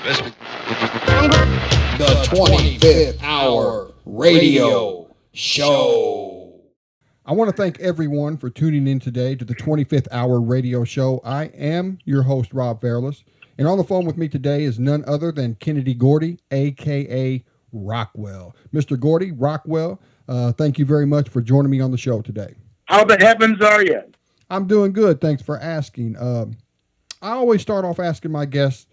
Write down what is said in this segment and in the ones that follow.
The 25th Hour Radio Show. I want to thank everyone for tuning in today to the 25th Hour Radio Show. I am your host, Rob Fairless, and on the phone with me today is none other than Kennedy Gordy, a.k.a. Rockwell. Mr. Gordy, Rockwell, thank you very much for joining me on the show today. How the heavens are you? I'm doing good. Thanks for asking. I always start off asking my guests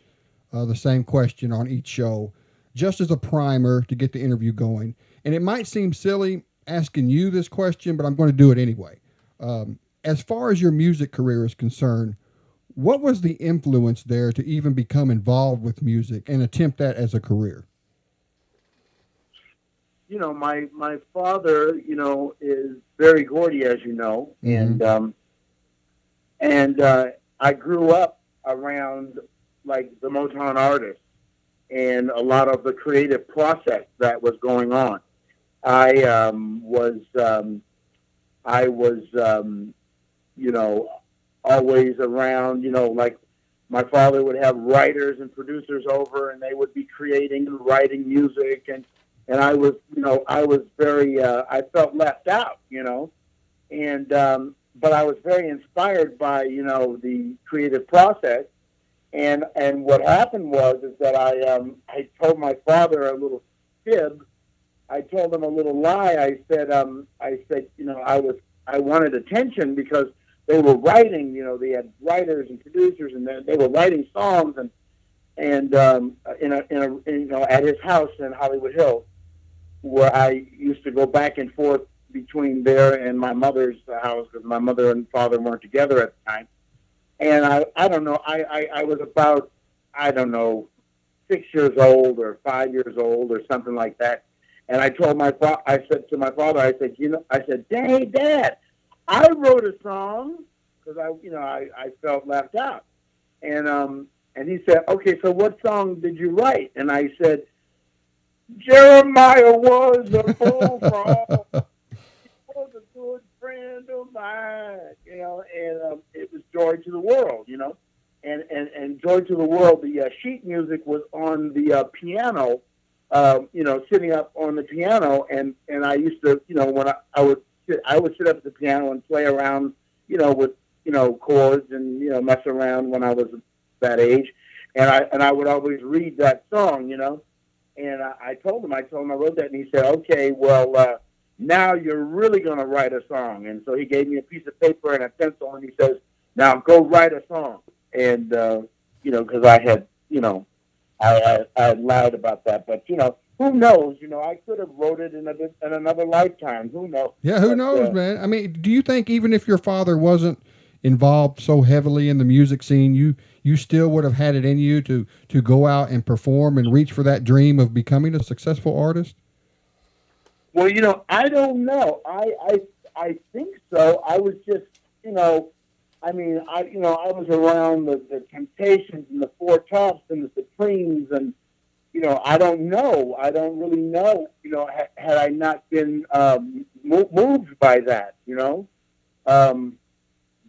the same question on each show, just as a primer to get the interview going. And it might seem silly asking you this question, but I'm going to do it anyway. As far as your music career is concerned, what was the influence there to even become involved with music and attempt that as a career? You know, my father, is very Gordy, as you know, Mm-hmm. and I grew up around like the Motown artists and a lot of the creative process that was going on. I was always around, like my father would have writers and producers over, and they would be creating and writing music, and I was, I was very, I felt left out, and but I was very inspired by, the creative process. And what happened is that I told my father a little fib. I told him a little lie. I said, I wanted attention because they were writing. They had writers and producers, and they were writing songs, and at his house in Hollywood Hills, where I used to go back and forth between there and my mother's house because my mother and father weren't together at the time. And I don't know, I was about, 6 years old or 5 years old or something like that. And I told I said to my father, I said, hey, Dad, I wrote a song because I felt left out. And he said, okay, so what song did you write? And I said, Jeremiah was a bullfrog. He was a good friend of mine, and it was Joy to the World, and Joy to the World, the sheet music was on the piano, sitting up on the piano, and I used to, when I would sit up at the piano and play around, with, chords and, mess around when I was that age, and I would always read that song, and I told him I wrote that, and he said, okay, well, now you're really going to write a song. And so he gave me a piece of paper and a pencil, and he says, now go write a song. And, because I had, I had lied about that. But, who knows? I could have wrote it in another lifetime. Who knows? Yeah, who knows, man? I mean, do you think even if your father wasn't involved so heavily in the music scene, you still would have had it in you to go out and perform and reach for that dream of becoming a successful artist? Well, I don't know. I think so. I was just, I was around the Temptations and the Four Tops and the Supremes, and, I don't know. I don't really know, had I not been moved by that,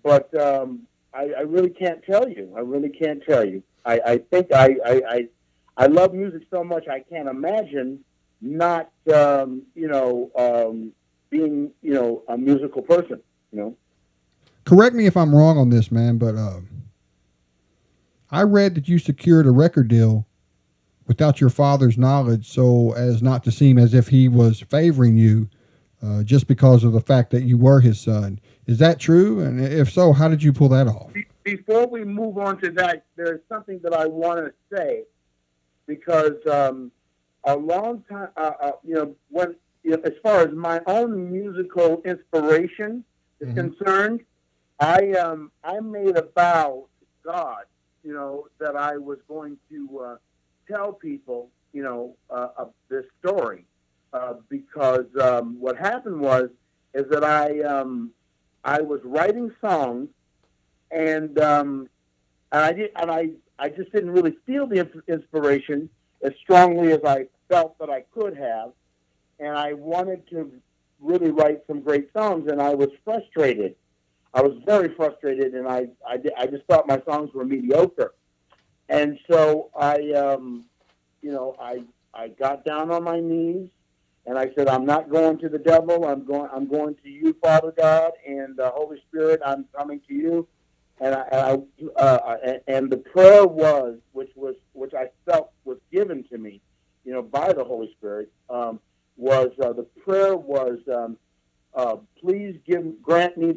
but I really can't tell you. I really can't tell you. I think I love music so much I can't imagine not, being, a musical person, Correct me if I'm wrong on this, man, but I read that you secured a record deal without your father's knowledge so as not to seem as if he was favoring you just because of the fact that you were his son. Is that true? And if so, how did you pull that off? Before we move on to that, there's something that I want to say because a long time, when as far as my own musical inspiration is concerned, I made a vow to God, that I was going to tell people, this story, because what happened is that I was writing songs, and I just didn't really feel the inspiration as strongly as I felt that I could have, and I wanted to really write some great songs, and I was frustrated. I was very frustrated, and I just thought my songs were mediocre. And so I got down on my knees and I said, I'm not going to the devil. I'm going to you, Father God, and Holy Spirit. I'm coming to you. And the prayer was, which I felt was given to me, by the Holy Spirit, was the prayer was, please grant me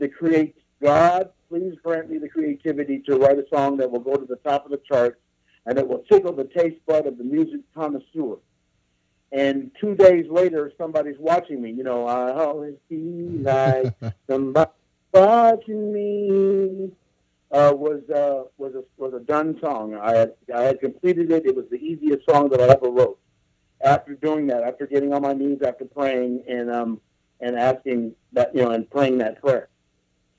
please grant me the creativity to write a song that will go to the top of the charts and it will tickle the taste bud of the music connoisseur. And 2 days later, somebody's watching me. I always feel like somebody watching me. Was a done song. I had completed it. It was the easiest song that I ever wrote. After doing that, after getting on my knees, after praying and asking that, and praying that prayer.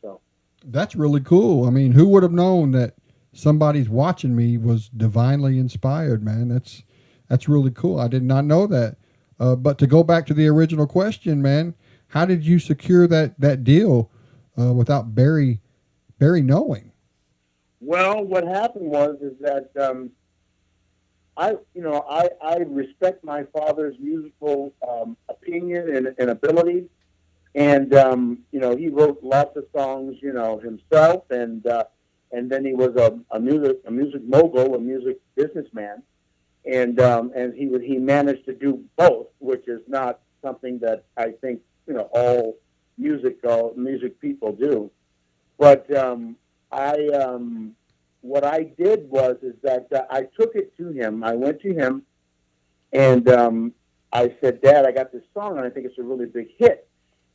So that's really cool. I mean, who would have known that somebody's watching me was divinely inspired, man? That's really cool. I did not know that. But to go back to the original question, man, how did you secure that deal without Barry knowing? Well, what happened was that I respect my father's musical opinion and ability, and he wrote lots of songs himself, and then he was a music mogul, a music businessman, and he managed to do both, which is not something that I think all music people do, but what I did was that I took it to him. I went to him, and I said, Dad, I got this song, and I think it's a really big hit,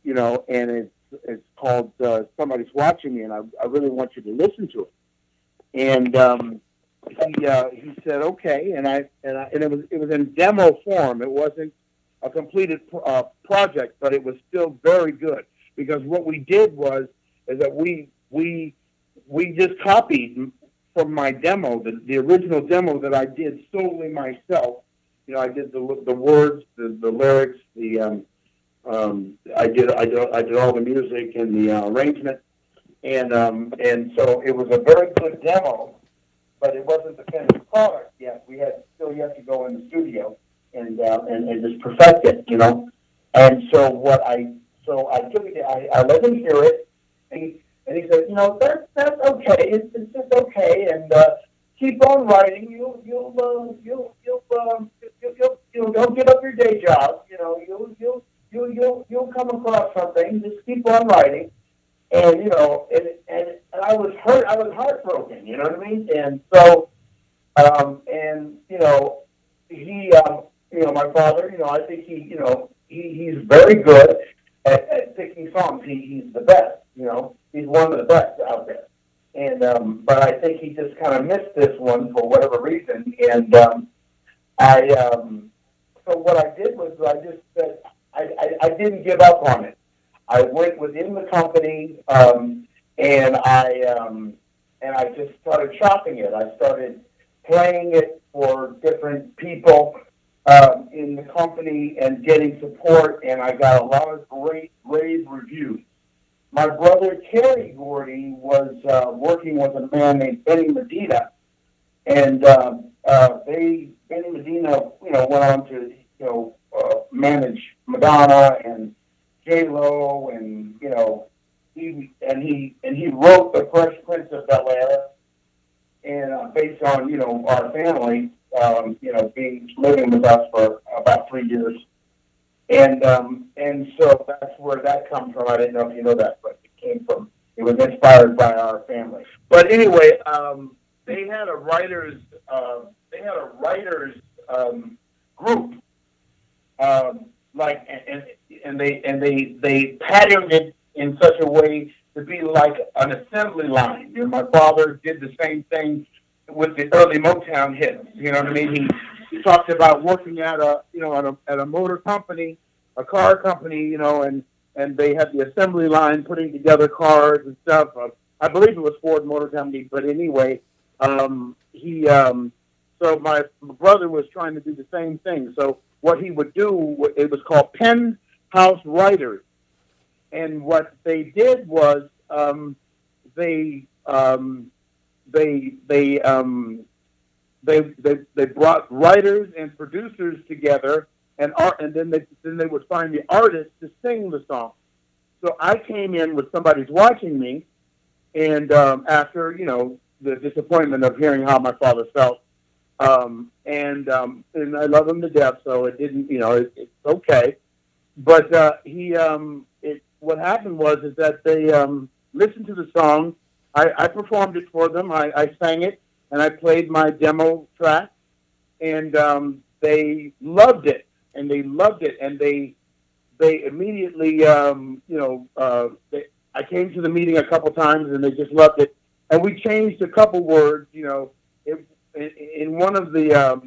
and it's called Somebody's Watching Me, and I really want you to listen to it. And he said, okay, and it was in demo form. It wasn't a completed project, but it was still very good, because what we did is that we just copied from my demo, the original demo that I did solely myself. I did the words, the lyrics, I did all the music and the arrangement, and so it was a very good demo, but it wasn't the finished product yet. We had still yet to go in the studio and just perfect it, And so I took it. I let him hear it, and he said, that's okay. It's just okay, and keep on writing. You'll don't give up your day job. You'll come across something. Just keep on writing, and and I was hurt. I was heartbroken. You know what I mean? And so, he, my father. I think he's very good at picking songs. He's the best. He's one of the best out there. And but I think he just kind of missed this one for whatever reason. And so what I did was I just said I didn't give up on it. I went within the company and I just started shopping it. I started playing it for different people in the company and getting support, and I got a lot of great rave reviews. My brother Terry Gordy was working with a man named Benny Medina, and Benny Medina, went on to manage Madonna and J-Lo, and he wrote The Fresh Prince of Bel-Air, and based on our family, living with us for about 3 years. And so that's where that comes from. I didn't know if you know that, but it was inspired by our family. But anyway, they had a writers group, and they patterned it in such a way to be like an assembly line. My father did the same thing with the early Motown hits. You know what I mean? He talked about working at a motor company, a car company, and they had the assembly line putting together cars and stuff. I believe it was Ford Motor Company, but anyway, so my brother was trying to do the same thing. So what he would do, it was called Pen House Writers, and what they did was they brought writers and producers together, and then they would find the artist to sing the song. So I came in with Somebody's Watching Me, and after the disappointment of hearing how my father felt, and I love him to death, so it didn't, it's okay. But what happened is that they listened to the song. I performed it for them. I sang it, and I played my demo track, and they loved it, and they immediately, I came to the meeting a couple times, and they just loved it. And we changed a couple words. In one of the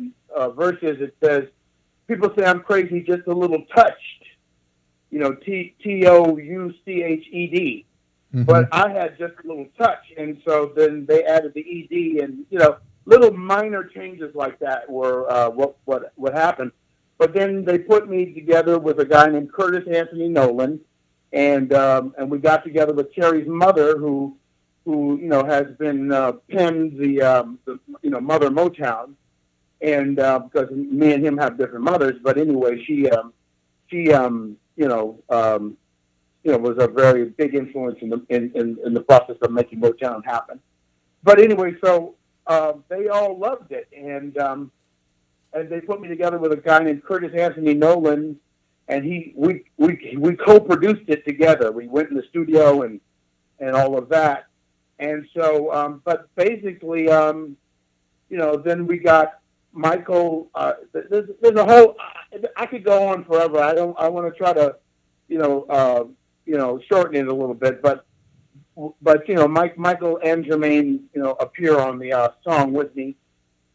verses, it says, "People say I'm crazy, just a little touched." TOUCHED. Mm-hmm. But I had just a little touch, and so then they added the ED, and little minor changes like that were what happened. But then they put me together with a guy named Curtis Anthony Nolan, and we got together with Terry's mother, who has been penned the Mother Motown, and because me and him have different mothers, but anyway, she was a very big influence in the process of making Motown happen. But anyway, so they all loved it, and they put me together with a guy named Curtis Anthony Nolan, and we co-produced it together. We went in the studio and all of that, and so but basically, then we got Michael. There's a whole. I could go on forever. I want to try to, shorten it a little bit. But Michael and Jermaine, appear on the song with me,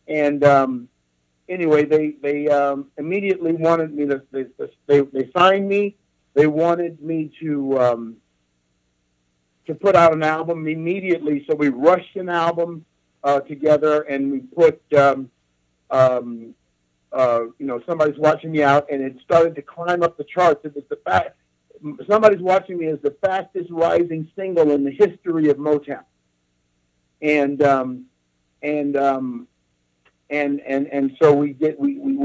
and anyway, they immediately wanted me to. They signed me. They wanted me to put out an album immediately. So we rushed an album together, and we put. Somebody's Watching Me out, and it started to climb up the charts. It was Somebody's Watching Me is the fastest rising single in the history of Motown, and so we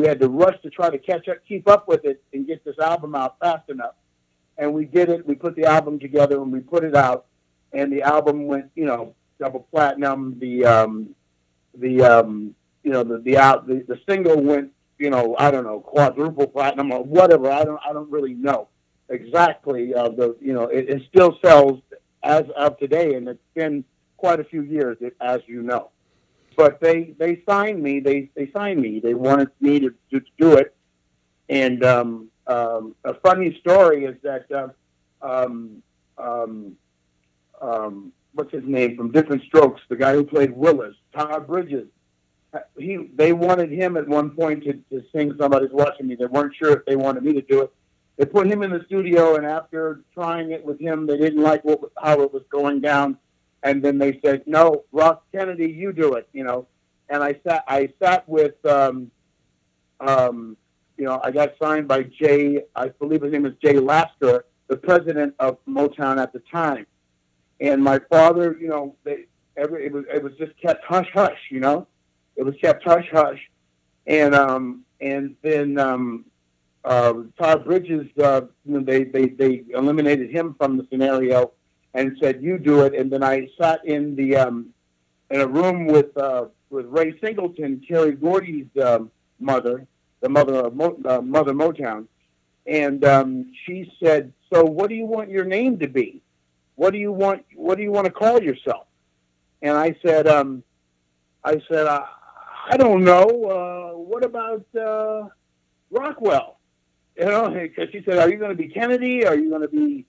had to rush to try to keep up with it, and get this album out fast enough, and we did it. We put the album together, and we put it out, and the album went double platinum. The single went, I don't know, quadruple platinum or whatever. I don't really know exactly. It still sells as of today, and it's been quite a few years, as you know. But they signed me. They signed me. They wanted me to do it. And a funny story is that what's his name from Different Strokes, the guy who played Willis, Todd Bridges. They wanted him at one point to sing Somebody's Watching Me. They weren't sure if they wanted me to do it. They put him in the studio, and after trying it with him, they didn't like how it was going down, and then they said, "No, Ross Kennedy, you do it." And I sat with I got signed by Jay. I believe his name is Jay Lasker, the president of Motown at the time, and my father. It was just kept hush hush. It was kept hush hush, and then Todd Bridges, they eliminated him from the scenario and said, "You do it." And then I sat in in a room with Ray Singleton, Terry Gordy's mother, the mother of Mother Motown, and she said, "So what do you want your name to be? What do you want to call yourself?" And I said, I don't know. What about Rockwell? Because she said, "Are you going to be Kennedy? Are you going to be,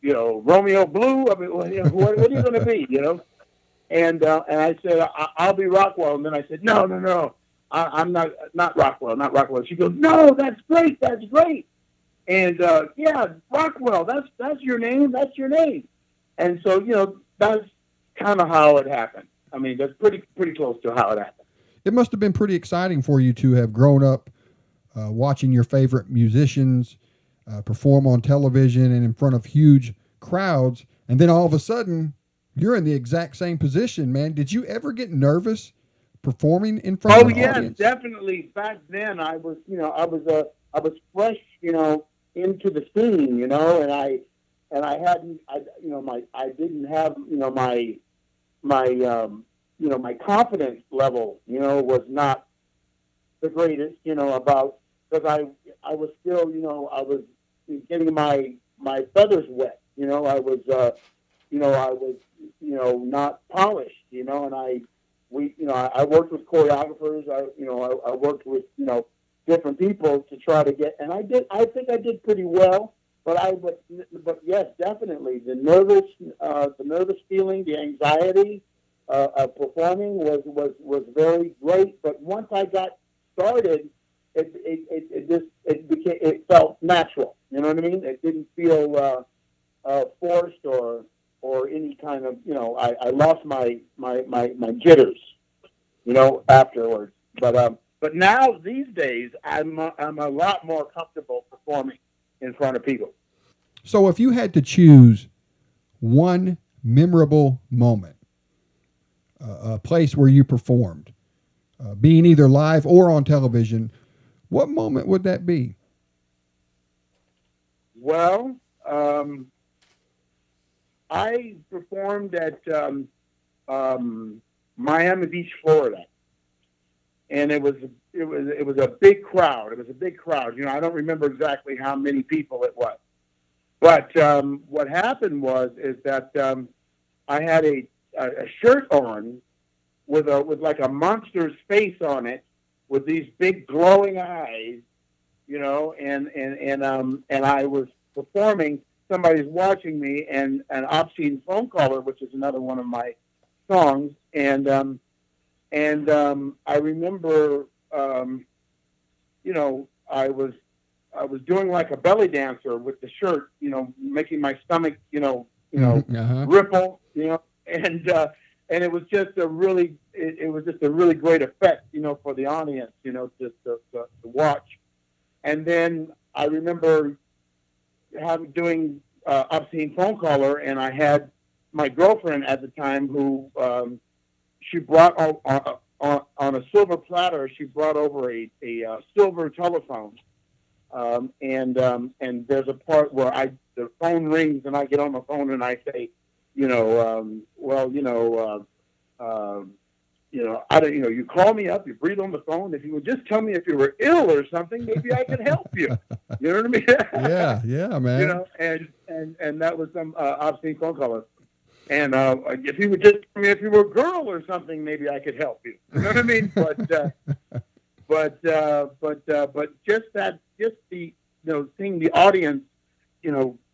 Romeo Blue? I mean, what are you going to be? And I said, I'll be Rockwell." And then I said, No, I'm not Rockwell, not Rockwell. She goes, "No, that's great, that's great." And yeah, Rockwell, that's your name, that's your name. And so that's kind of how it happened. I mean, that's pretty close to how it happened. It must have been pretty exciting for you to have grown up watching your favorite musicians perform on television and in front of huge crowds, and then all of a sudden you're in the exact same position, man. Did you ever get nervous performing in front of an yes, audience? definitely. Back then, I was fresh, into the scene, and I hadn't, I didn't have, my confidence level, was not the greatest, about because I was still, I was getting my feathers wet, I was, not polished, and I worked with choreographers. I worked with, different people to try to get, and I think I did pretty well, but yes, definitely the nervous feeling, the anxiety, of performing was very great. But once I got started, it felt natural. You know what I mean? It didn't feel, forced or any kind of, I lost my jitters, afterwards. But now these days, I'm a lot more comfortable performing in front of people. So if you had to choose one memorable moment, a place where you performed, being either live or on television, what moment would that be? Well, I performed at Miami Beach, Florida, and it was a big crowd. It was a big crowd. I don't remember exactly how many people it was, but what happened is that I had a shirt on with like a monster's face on it, with these big glowing eyes, and I was performing. Somebody's watching me, and an obscene phone caller, which is another one of my songs, and I remember, I was doing like a belly dancer with the shirt, making my stomach, Uh-huh. ripple, and it was just a really, it was just a really great effect, for the audience, just to watch. And then I remember doing obscene phone caller, and I had my girlfriend at the time who she brought on a silver platter. She brought over a silver telephone, and there's a part where the phone rings, and I get on the phone and I say, I don't, you call me up, you breathe on the phone. If you would just tell me if you were ill or something, maybe I could help you. You know what I mean? Yeah, man. And that was some obscene phone caller. And if you would just tell me if you were a girl or something, maybe I could help you. You know what I mean? But just the, seeing the audience,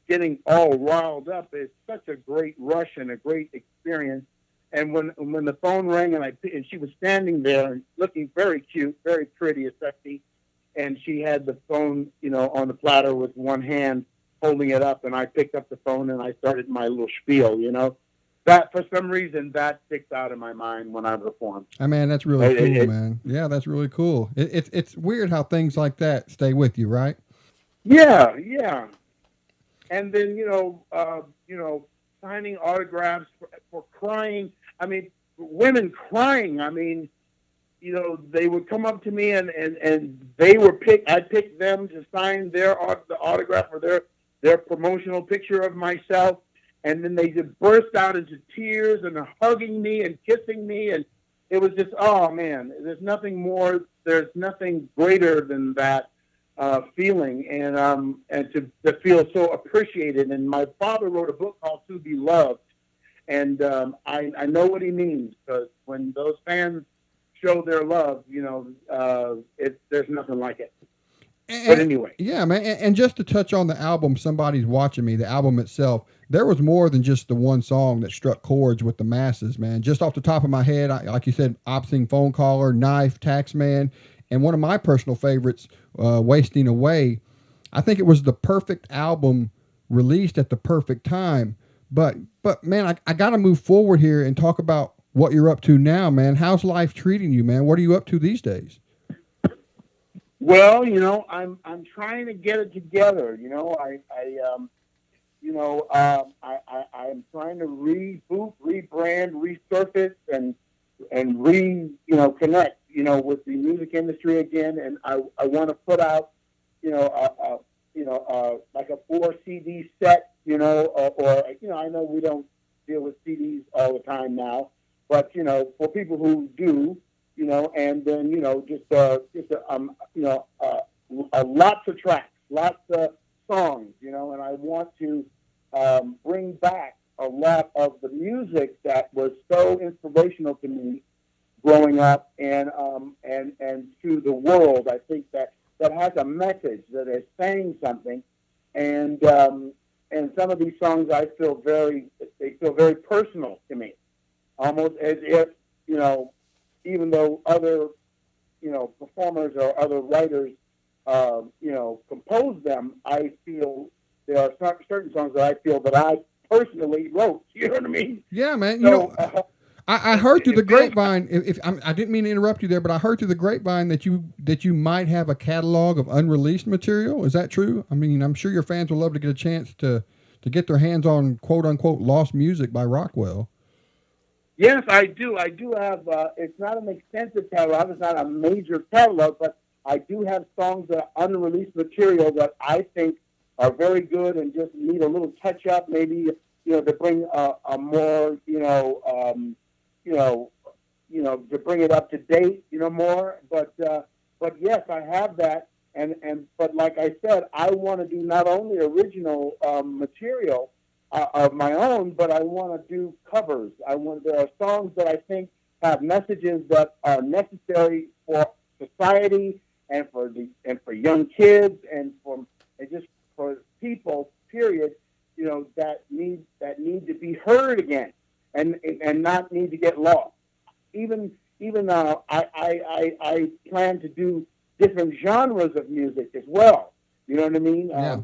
getting all riled up is such a great rush and a great experience. And when the phone rang and she was standing there and looking very cute, very pretty, sexy, and she had the phone, on the platter with one hand holding it up, and I picked up the phone and I started my little spiel, That, for some reason, that sticks out in my mind when I perform. I mean, that's really cool, man. Yeah, that's really cool. It's weird how things like that stay with you, right? Yeah. And then, signing autographs for crying. I mean, women crying. I mean, they would come up to me and they were I'd pick them to sign the autograph or their promotional picture of myself. And then they just burst out into tears and hugging me and kissing me. And it was just, oh man, there's nothing greater than that feeling. And to feel so appreciated. And my father wrote a book called To Be Loved. And I know what he means, because when those fans show their love, there's nothing like it. But anyway. Yeah, man. And just to touch on the album, Somebody's Watching Me, the album itself, there was more than just the one song that struck chords with the masses, man. Just off the top of my head, like you said, Obscene Phone Caller, Knife, Taxman, and one of my personal favorites, Wasting Away. I think it was the perfect album released at the perfect time. But man, I got to move forward here and talk about what you're up to now, man. How's life treating you, man? What are you up to these days? Well, I'm trying to get it together. I'm trying to reboot, rebrand, resurface, and connect, with the music industry again. And I want to put out, like a 4 CD set, or I know we don't deal with CDs all the time now, but, for people who do, and then, lots of tracks, lots of songs, and I want to bring back a lot of the music that was so inspirational to me growing up and to the world. I think that has a message, that is saying something, and some of these songs they feel very personal to me, almost as if, even though other, performers or other writers, compose them, I feel there are certain songs that I feel that I personally wrote. You know what I mean? Yeah, man. So, I heard through the grapevine. I didn't mean to interrupt you there, but I heard through the grapevine that you might have a catalog of unreleased material. Is that true? I mean, I'm sure your fans will love to get a chance to get their hands on quote unquote lost music by Rockwell. Yes, I do. I do have. It's not an extensive catalog. It's not a major catalog, but I do have songs that are unreleased material that I think are very good and just need a little touch up, maybe, to bring a more, to bring it up to date, more. But yes, I have that. But like I said, I want to do not only original material of my own, but I want to do covers. There are songs that I think have messages that are necessary for society and for young kids and just for people, period, that need to be heard again and not need to get lost. Even I plan to do different genres of music as well. You know what I mean? Yeah.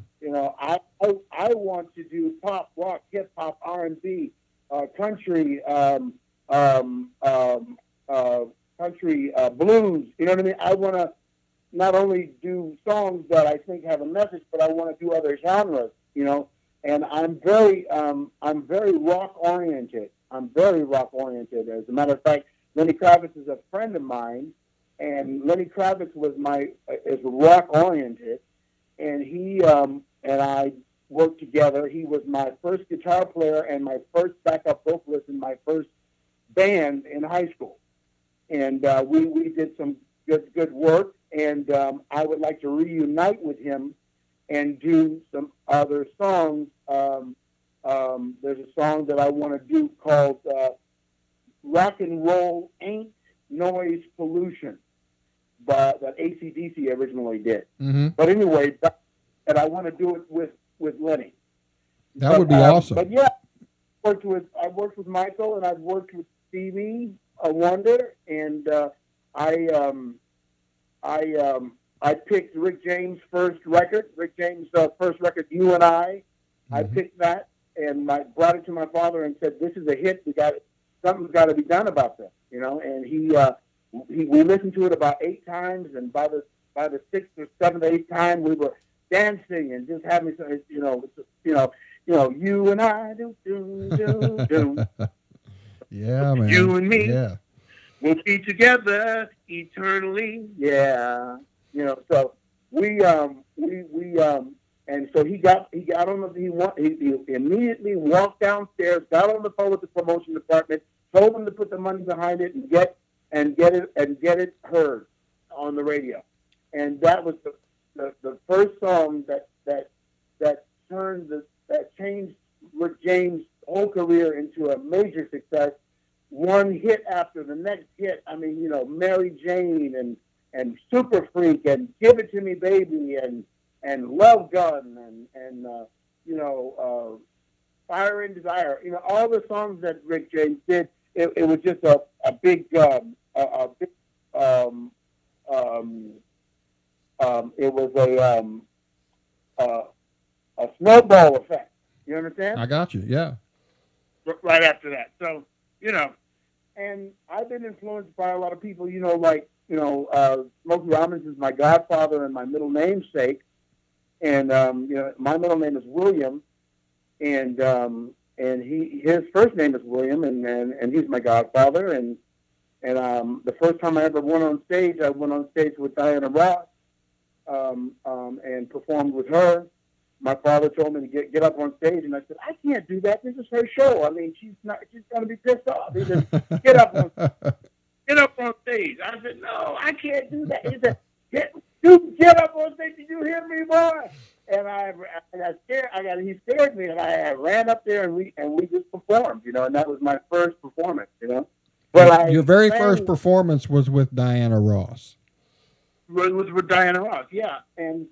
I want to do pop, rock, hip hop, R&B, country, country, blues. You know what I mean? I want to not only do songs that I think have a message, but I want to do other genres. And I'm very rock oriented. I'm very rock oriented. As a matter of fact, Lenny Kravitz is a friend of mine, and Lenny Kravitz is rock oriented, and he and I worked together. He was my first guitar player and my first backup vocalist in my first band in high school, and we did some good work. And I would like to reunite with him and do some other songs. There's a song that I want to do called Rock and Roll Ain't Noise Pollution, that AC/DC originally did. Mm-hmm. But anyway, and I want to do it with Lenny. That would be awesome. But yeah, I've worked with Michael, and I've worked with Stevie Wonder, and I picked Rick James' first record. Rick James' first record, You and I. Mm-hmm. I picked that and brought it to my father and said, "This is a hit. Something's got to be done about this." And we listened to it about 8 times, and by the 6th or 7th, 8th time, we were dancing and just having some, you and I, do. Yeah, man. You and me. Yeah. We'll be together eternally. Yeah. So we and so he got on he immediately walked downstairs, got on the phone with the promotion department, told them to put the money behind it and get it heard on the radio. And that was the first song that changed Rick James' whole career into a major success. One hit after the next hit. I mean, Mary Jane and Super Freak and Give It to Me Baby and Love Gun and Fire and Desire. All the songs that Rick James did. It was just a big it was a snowball effect. You understand? I got you. Yeah. Right after that. So, and I've been influenced by a lot of people, Smokey Robinson is my godfather and my middle namesake. And, my middle name is William, and his first name is William, and he's my godfather. And the first time I ever went on stage, I went on stage with Diana Ross, and performed with her. My father told me to get up on stage, and I said, I can't do that. This is her show. I mean, she's going to be pissed off. He said, get up on stage. I said, no, I can't do that. He said, get up on stage. Did you hear me, boy? And he scared me, and I ran up there, and we just performed, and that was my first performance, But your very first performance was with Diana Ross. It was with Diana Ross, yeah, and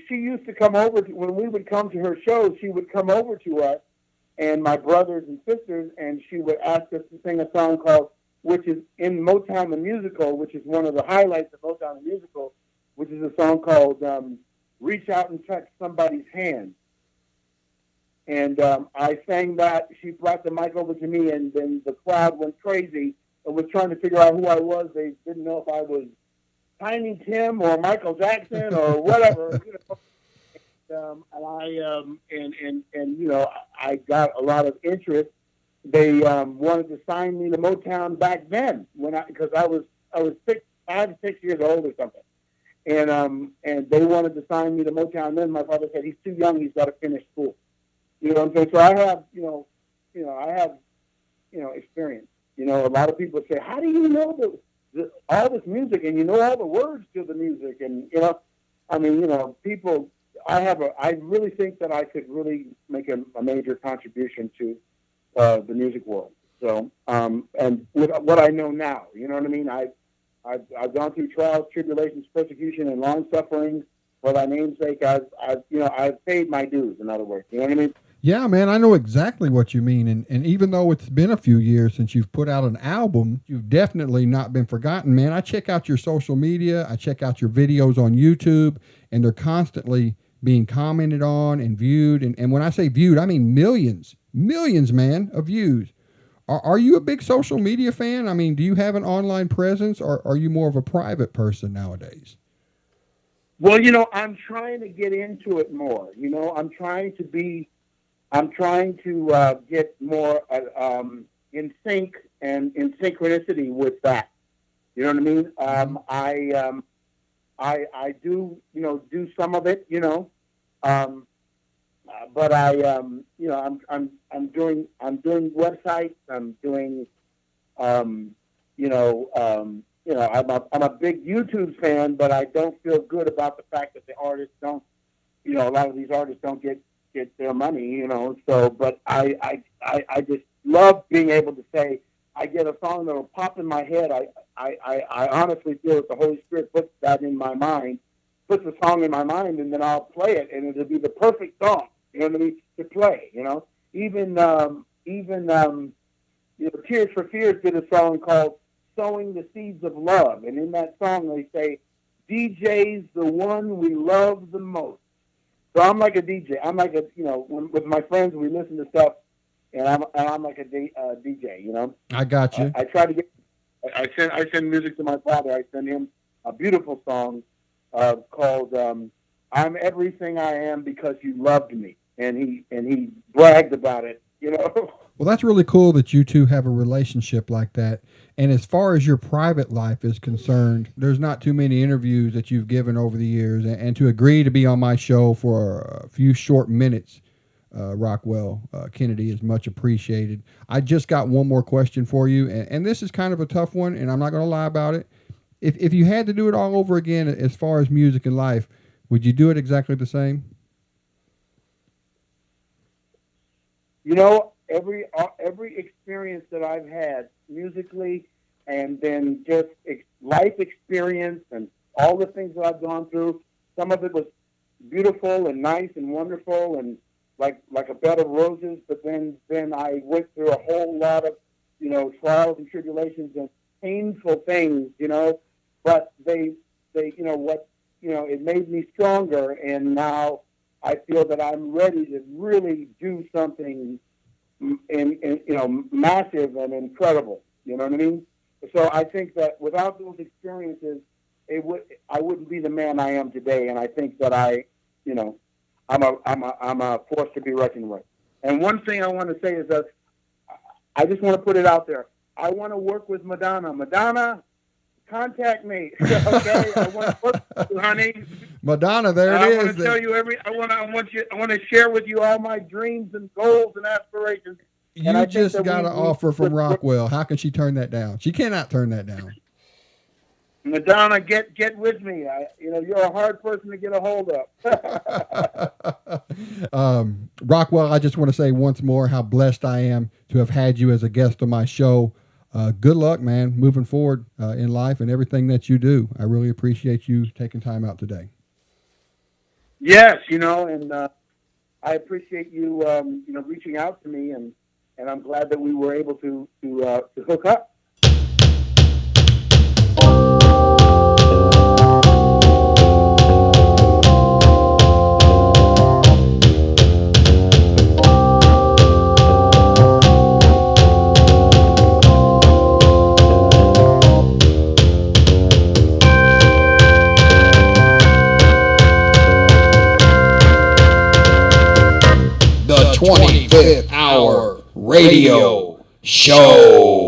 she used to come over when we would come to her shows. She would come over to us and my brothers and sisters, and she would ask us to sing a song which is in Motown the Musical, which is one of the highlights of Motown the Musical, which is a song called "Reach Out and Touch Somebody's Hand." And I sang that. She brought the mic over to me, and then the crowd went crazy and was trying to figure out who I was. They didn't know if I was Tiny Tim or Michael Jackson or whatever. I got a lot of interest. They wanted to sign me to Motown back then because I was 5, 6 years old or something, and they wanted to sign me to Motown. Then my father said he's too young. He's got to finish school. You know what I'm saying? So I have experience. A lot of people say, how do you know all this music and you know all the words to the music? And, people, I really think that I could really make a major contribution to the music world. So, and with what I know now, you know what I mean? I've gone through trials, tribulations, persecution, and long suffering for thy name's sake. I've paid my dues, in other words. You know what I mean? Yeah, man, I know exactly what you mean. And even though it's been a few years since you've put out an album, you've definitely not been forgotten, man. I check out your social media. I check out your videos on YouTube, and they're constantly being commented on and viewed. And when I say viewed, I mean millions, man, of views. Are you a big social media fan? I mean, do you have an online presence, or are you more of a private person nowadays? Well, I'm trying to get into it more. I'm trying to get more in sync and in synchronicity with that. You know what I mean? I do do some of it, but I'm doing websites. I'm doing I'm a big YouTube fan, but I don't feel good about the fact that the artists don't. A lot of these artists don't get their money, So, but I just love being able to say I get a song that will pop in my head. I honestly feel that the Holy Spirit puts that in my mind, puts a song in my mind, and then I'll play it, and it'll be the perfect song. You know what I mean? To play. Even Tears for Fears did a song called "Sowing the Seeds of Love," and in that song they say, "DJ's the one we love the most." So I'm like a DJ. I'm like with my friends, we listen to stuff, and I'm like a DJ. I got you. I try to get. I send music to my father. I send him a beautiful song called "I'm Everything I Am Because You Loved Me," and he bragged about it. Well, that's really cool that you two have a relationship like that. And as far as your private life is concerned, there's not too many interviews that you've given over the years. And to agree to be on my show for a few short minutes, Rockwell Kennedy, is much appreciated. I just got one more question for you. And this is kind of a tough one, and I'm not going to lie about it. If you had to do it all over again as far as music and life, would you do it exactly the same? Every experience that I've had musically, and then just life experience and all the things that I've gone through, some of it was beautiful and nice and wonderful and like a bed of roses. But then I went through a whole lot of trials and tribulations and painful things, But it made me stronger, and now I feel that I'm ready to really do something massive and incredible. You know what I mean? So I think that without those experiences, I wouldn't be the man I am today. And I think that I'm a force to be reckoned with. And one thing I want to say is that I just want to put it out there. I want to work with Madonna. Madonna, contact me. Okay, I want to work with you, honey. Madonna, there it is. I want to tell you I want to share with you all my dreams and goals and aspirations. You just got an offer from Rockwell. How can she turn that down? She cannot turn that down. Madonna, get with me. You're a hard person to get a hold of. Rockwell, I just want to say once more how blessed I am to have had you as a guest on my show. Good luck, man, moving forward in life and everything that you do. I really appreciate you taking time out today. Yes, and I appreciate you, reaching out to me, and I'm glad that we were able to hook up. The 25th Hour Radio Show.